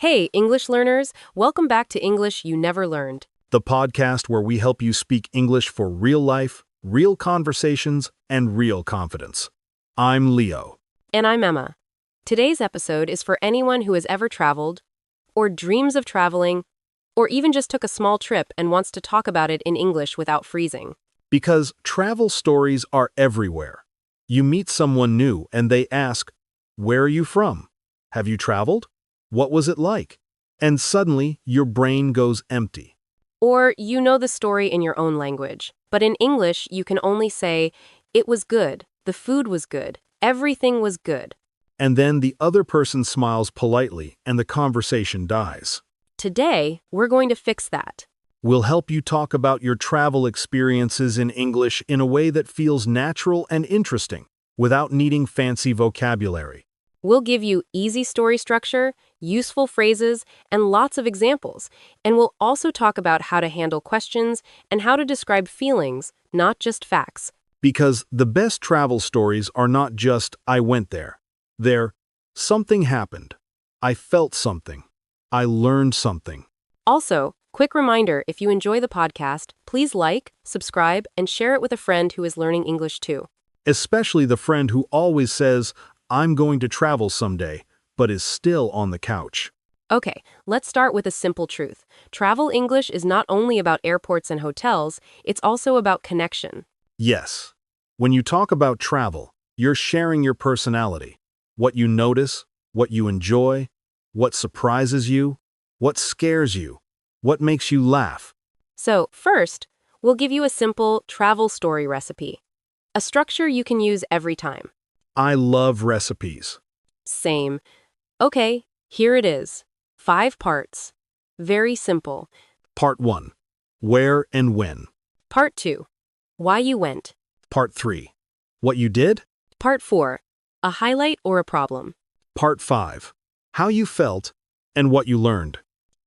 Hey, English learners, welcome back to English You Never Learned. The podcast where we help you speak English for real life, real conversations, and real confidence. I'm Leo. And I'm Emma. Today's episode is for anyone who has ever traveled, or dreams of traveling, or even just took a small trip and wants to talk about it in English without freezing. Because travel stories are everywhere. You meet someone new and they ask, "Where are you from? Have you traveled? What was it like?" And suddenly, your brain goes empty. Or you know the story in your own language, but in English you can only say, "It was good, the food was good, everything was good." And then the other person smiles politely and the conversation dies. Today, we're going to fix that. We'll help you talk about your travel experiences in English in a way that feels natural and interesting, without needing fancy vocabulary. We'll give you easy story structure, useful phrases, and lots of examples. And we'll also talk about how to handle questions and how to describe feelings, not just facts. Because the best travel stories are not just, "I went there." They're, "Something happened. I felt something. I learned something." Also, quick reminder, if you enjoy the podcast, please like, subscribe, and share it with a friend who is learning English too. Especially the friend who always says, "I'm going to travel someday," but is still on the couch. Okay, let's start with a simple truth. Travel English is not only about airports and hotels, it's also about connection. Yes. When you talk about travel, you're sharing your personality. What you notice, what you enjoy, what surprises you, what scares you, what makes you laugh. So, first, we'll give you a simple travel story recipe, a structure you can use every time. I love recipes. Same. Okay, here it is. 5 parts. Very simple. Part 1. Where and when. Part 2. Why you went. Part 3. What you did. Part 4. A highlight or a problem. Part 5. How you felt and what you learned.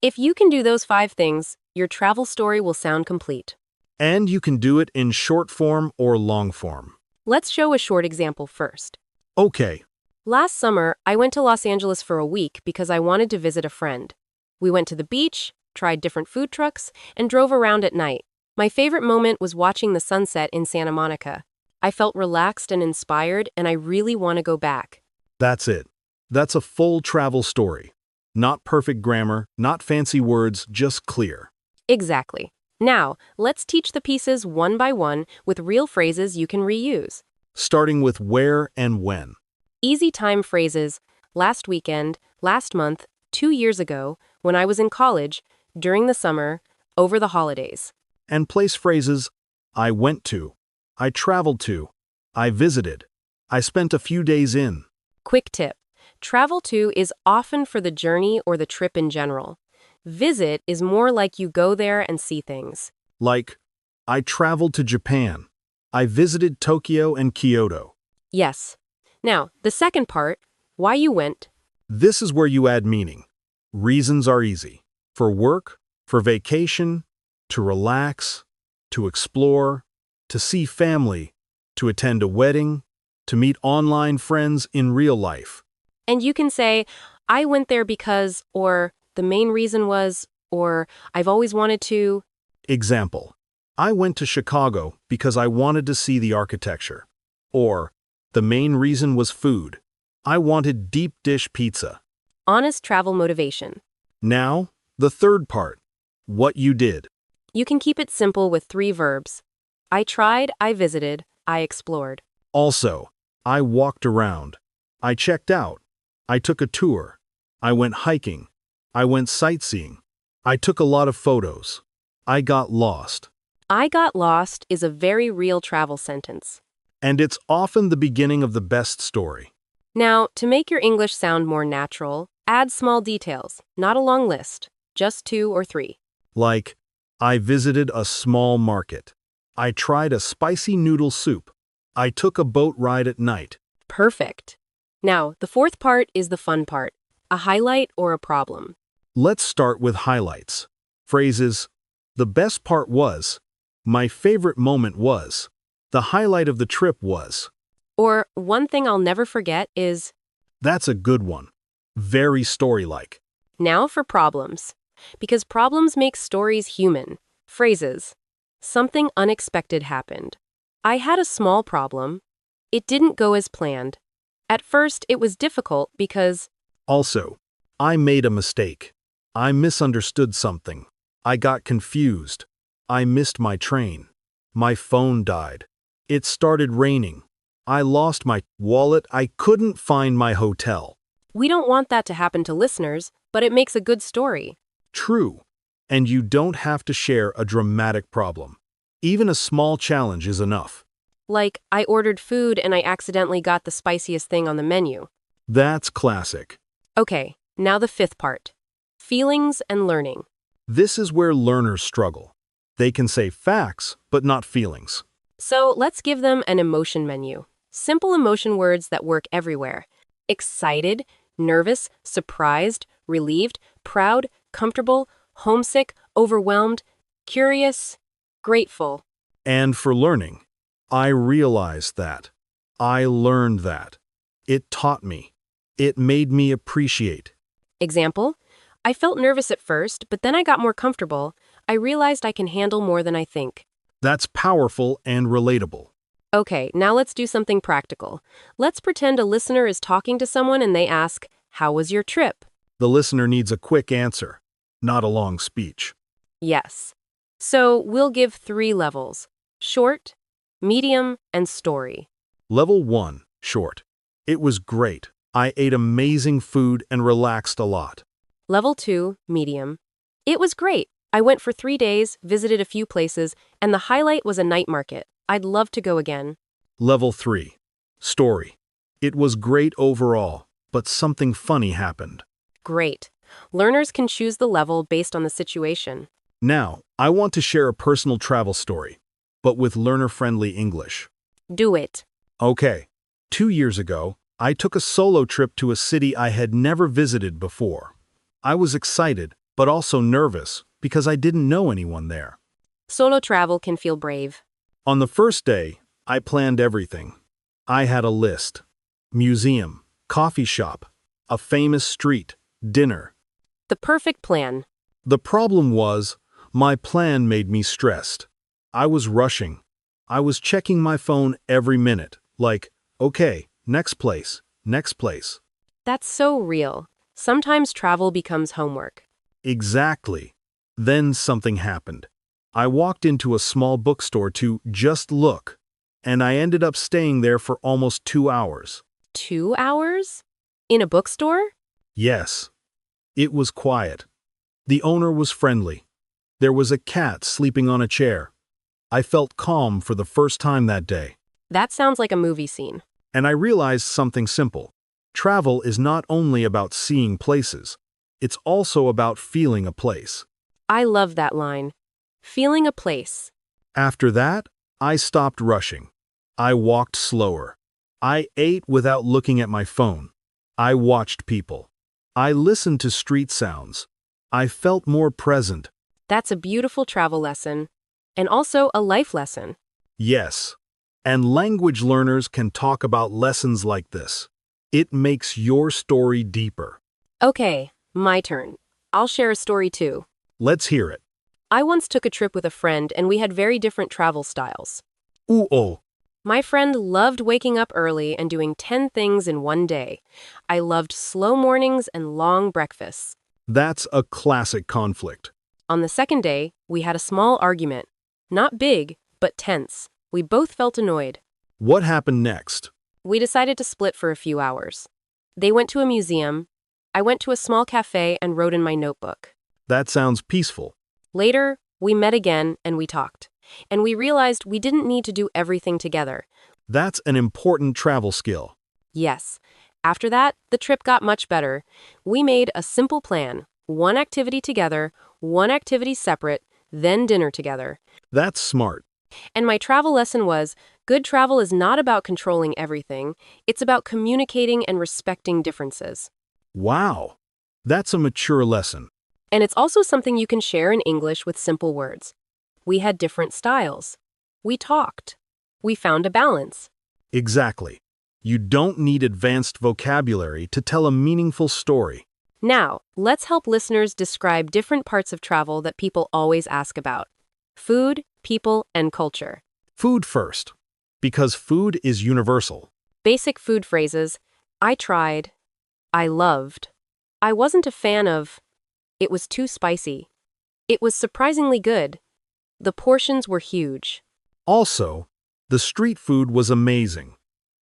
If you can do those 5 things, your travel story will sound complete. And you can do it in short form or long form. Let's show a short example first. Okay, Last summer, I went to Los Angeles for a week because I wanted to visit a friend. We went to the beach, tried different food trucks, and drove around at night. My favorite moment was watching the sunset in Santa Monica. I felt relaxed and inspired, and I really want to go back. that's it. That's a full travel story. Not perfect grammar, not fancy words, just clear. Exactly. Now, let's teach the pieces one by one with real phrases you can reuse. Starting with where and when. Easy time phrases: last weekend, last month, 2 years ago, when I was in college, during the summer, over the holidays. And place phrases, I went to, I traveled to, I visited, I spent a few days in. Quick tip: travel to is often for the journey or the trip in general. Visit is more like you go there and see things. Like, I traveled to Japan. I visited Tokyo and Kyoto. Yes. Now, the second part, why you went. This is where you add meaning. Reasons are easy. For work, for vacation, to relax, to explore, to see family, to attend a wedding, to meet online friends in real life. And you can say, I went there because, or the main reason was, or I've always wanted to. Example, I went to Chicago because I wanted to see the architecture. Or, the main reason was food. I wanted deep dish pizza. Honest travel motivation. Now, the third part, what you did. You can keep it simple with 3 verbs. I tried, I visited, I explored. Also, I walked around. I checked out. I took a tour. I went hiking. I went sightseeing. I took a lot of photos. I got lost. I got lost is a very real travel sentence. And it's often the beginning of the best story. Now, to make your English sound more natural, add small details, not a long list, just 2 or 3. Like, I visited a small market. I tried a spicy noodle soup. I took a boat ride at night. Perfect. Now, the fourth part is the fun part, a highlight or a problem. Let's start with highlights. Phrases, the best part was, my favorite moment was, the highlight of the trip was. Or, one thing I'll never forget is. That's a good one. Very story-like. Now for problems. Because problems make stories human. Phrases. Something unexpected happened. I had a small problem. It didn't go as planned. At first, it was difficult because Also, I made a mistake. I misunderstood something. I got confused. I missed my train. My phone died. It started raining. I lost my wallet. I couldn't find my hotel. we don't want that to happen to listeners, but it makes a good story. True. And you don't have to share a dramatic problem. Even a small challenge is enough. Like, I ordered food and I accidentally got the spiciest thing on the menu. That's classic. Okay, now the fifth part. Feelings and learning. This is where learners struggle. They can say facts, but not feelings. So let's give them an emotion menu. Simple emotion words that work everywhere. Excited, nervous, surprised, relieved, proud, comfortable, homesick, overwhelmed, curious, grateful. And for learning, I realized that. I learned that. It taught me. It made me appreciate. Example, I felt nervous at first, but then I got more comfortable. I realized I can handle more than I think. That's powerful and relatable. Okay, now let's do something practical. Let's pretend a listener is talking to someone and they ask, "How was your trip?" The listener needs a quick answer, not a long speech. Yes. So we'll give 3 levels: short, medium, and story. Level 1, short. It was great. I ate amazing food and relaxed a lot. Level 2, medium. It was great. I went for 3 days, visited a few places, and the highlight was a night market. I'd love to go again. Level 3, story. It was great overall, but something funny happened. Great. Learners can choose the level based on the situation. Now, I want to share a personal travel story, but with learner-friendly English. Do it. Okay, 2 years ago, I took a solo trip to a city I had never visited before. I was excited, but also nervous because I didn't know anyone there. Solo travel can feel brave. On the first day, I planned everything. I had a list: museum, coffee shop, a famous street, dinner. The perfect plan. The problem was, my plan made me stressed. I was rushing. I was checking my phone every minute, like, okay, next place, next place. That's so real. Sometimes travel becomes homework. Exactly. Then something happened. I walked into a small bookstore to just look, and I ended up staying there for almost 2 hours. 2 hours? In a bookstore? Yes. It was quiet. The owner was friendly. There was a cat sleeping on a chair. I felt calm for the first time that day. That sounds like a movie scene. And I realized something simple. Travel is not only about seeing places, it's also about feeling a place. I love that line. Feeling a place. After that, I stopped rushing. I walked slower. I ate without looking at my phone. I watched people. I listened to street sounds. I felt more present. That's a beautiful travel lesson. And also a life lesson. Yes. And language learners can talk about lessons like this. It makes your story deeper. Okay, my turn. I'll share a story too. Let's hear it. I once took a trip with a friend and we had very different travel styles. Ooh-oh. My friend loved waking up early and doing 10 things in one day. I loved slow mornings and long breakfasts. That's a classic conflict. On the second day, we had a small argument. Not big, but tense. We both felt annoyed. What happened next? We decided to split for a few hours. They went to a museum. I went to a small cafe and wrote in my notebook. That sounds peaceful. Later, we met again and we talked. And we realized we didn't need to do everything together. That's an important travel skill. Yes. After that, the trip got much better. We made a simple plan. One activity together, one activity separate, then dinner together. That's smart. And my travel lesson was, good travel is not about controlling everything. It's about communicating and respecting differences. Wow. That's a mature lesson. And it's also something you can share in English with simple words. We had different styles. We talked. We found a balance. Exactly. You don't need advanced vocabulary to tell a meaningful story. Now, let's help listeners describe different parts of travel that people always ask about: food, people, and culture. Food first, because food is universal. Basic food phrases: I tried, I loved, I wasn't a fan of, it was too spicy, it was surprisingly good, the portions were huge. Also, the street food was amazing.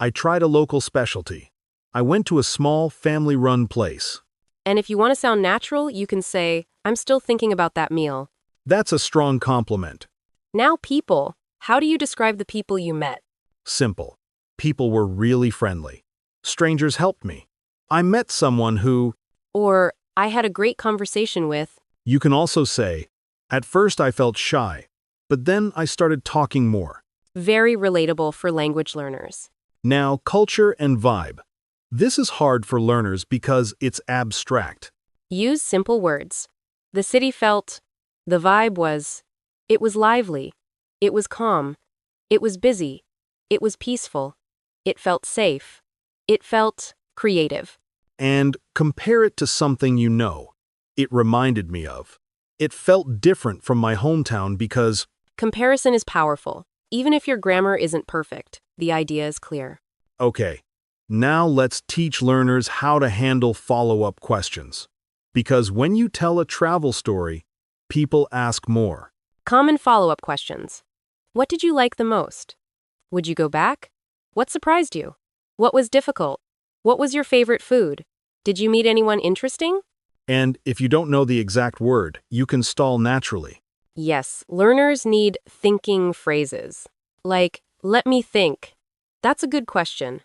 I tried a local specialty. I went to a small, family-run place. And if you want to sound natural, you can say, I'm still thinking about that meal. That's a strong compliment. Now, people. How do you describe the people you met? Simple. People were really friendly. Strangers helped me. I met someone who... Or, I had a great conversation with. You can also say, at first I felt shy, but then I started talking more. Very relatable for language learners. Now, culture and vibe. This is hard for learners because it's abstract. Use simple words. The city felt. The vibe was. It was lively. It was calm. It was busy. It was peaceful. It felt safe. It felt creative. And compare it to something you know. It reminded me of. It felt different from my hometown because... Comparison is powerful. Even if your grammar isn't perfect, the idea is clear. Okay, now let's teach learners how to handle follow-up questions. Because when you tell a travel story, people ask more. Common follow-up questions. What did you like the most? Would you go back? What surprised you? What was difficult? What was your favorite food? Did you meet anyone interesting? And if you don't know the exact word, you can stall naturally. Yes, learners need thinking phrases. Like, let me think. That's a good question.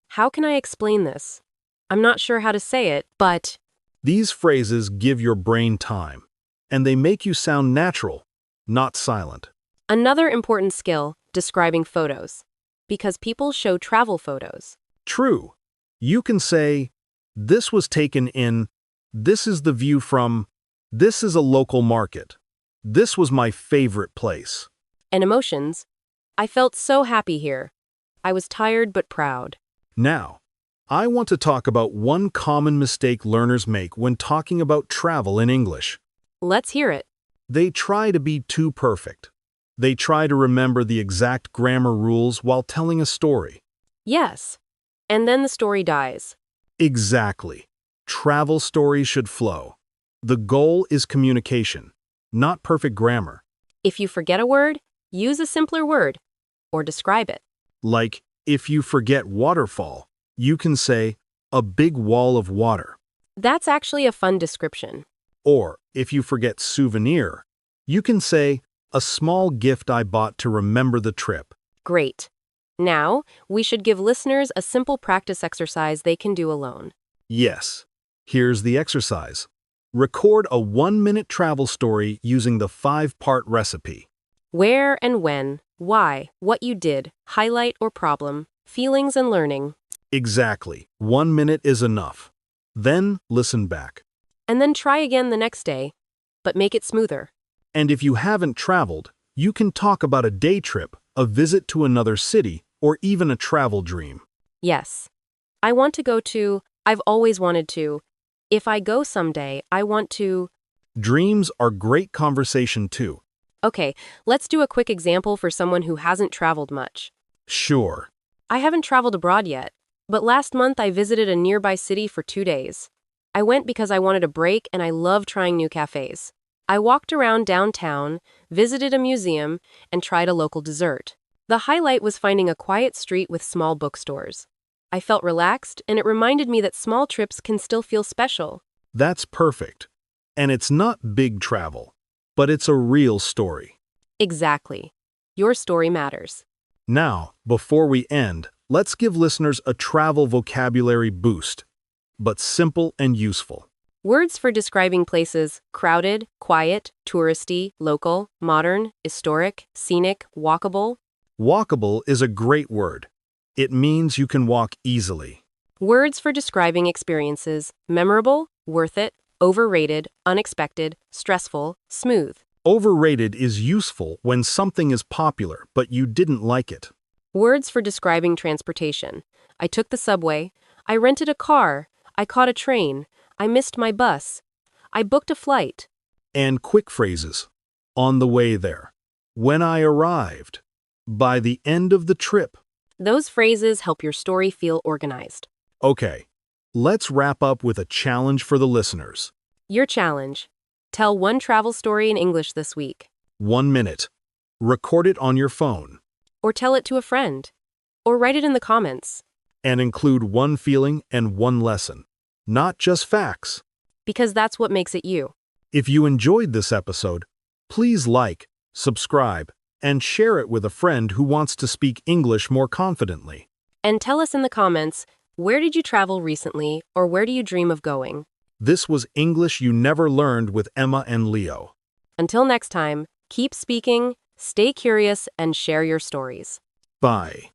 How can I explain this? I'm not sure how to say it, but... These phrases give your brain time, and they make you sound natural, not silent. Another important skill, describing photos. Because people show travel photos. True. You can say, this was taken in, this is the view from, this is a local market. This was my favorite place. And emotions. I felt so happy here. I was tired but proud. Now, I want to talk about one common mistake learners make when talking about travel in English. Let's hear it. They try to be too perfect. They try to remember the exact grammar rules while telling a story. Yes. And then the story dies. Exactly. Travel stories should flow. The goal is communication, not perfect grammar. If you forget a word, use a simpler word. Or describe it. Like, if you forget waterfall, you can say, a big wall of water. That's actually a fun description. Or, if you forget souvenir, you can say, a small gift I bought to remember the trip. Great. Now, we should give listeners a simple practice exercise they can do alone. Yes. Here's the exercise. Record a 1-minute travel story using the 5-part recipe. Where and when, why, what you did, highlight or problem, feelings and learning. Exactly. 1 minute is enough. Then listen back. And then try again the next day, but make it smoother. And if you haven't traveled, you can talk about a day trip, a visit to another city, or even a travel dream. Yes. I want to go to, I've always wanted to. If I go someday, I want to. Dreams are great conversation too. Okay, let's do a quick example for someone who hasn't traveled much. Sure. I haven't traveled abroad yet, but last month I visited a nearby city for 2 days. I went because I wanted a break and I love trying new cafes. I walked around downtown, visited a museum, and tried a local dessert. The highlight was finding a quiet street with small bookstores. I felt relaxed, and it reminded me that small trips can still feel special. That's perfect. And it's not big travel, but it's a real story. Exactly. Your story matters. Now, before we end, let's give listeners a travel vocabulary boost, but simple and useful. Words for describing places: crowded, quiet, touristy, local, modern, historic, scenic, walkable. Walkable is a great word. It means you can walk easily. Words for describing experiences: memorable, worth it, overrated, unexpected, stressful, smooth. Overrated is useful when something is popular, but you didn't like it. Words for describing transportation: I took the subway, I rented a car, I caught a train, I missed my bus. I booked a flight. And quick phrases. On the way there. When I arrived. By the end of the trip. Those phrases help your story feel organized. Okay, let's wrap up with a challenge for the listeners. Your challenge. Tell one travel story in English this week. 1 minute. Record it on your phone. Or tell it to a friend. Or write it in the comments. And include one feeling and one lesson. Not just facts. Because that's what makes it you. If you enjoyed this episode, please like, subscribe, and share it with a friend who wants to speak English more confidently. And tell us in the comments, where did you travel recently or where do you dream of going? This was English You Never Learned with Emma and Leo. Until next time, keep speaking, stay curious, and share your stories. Bye.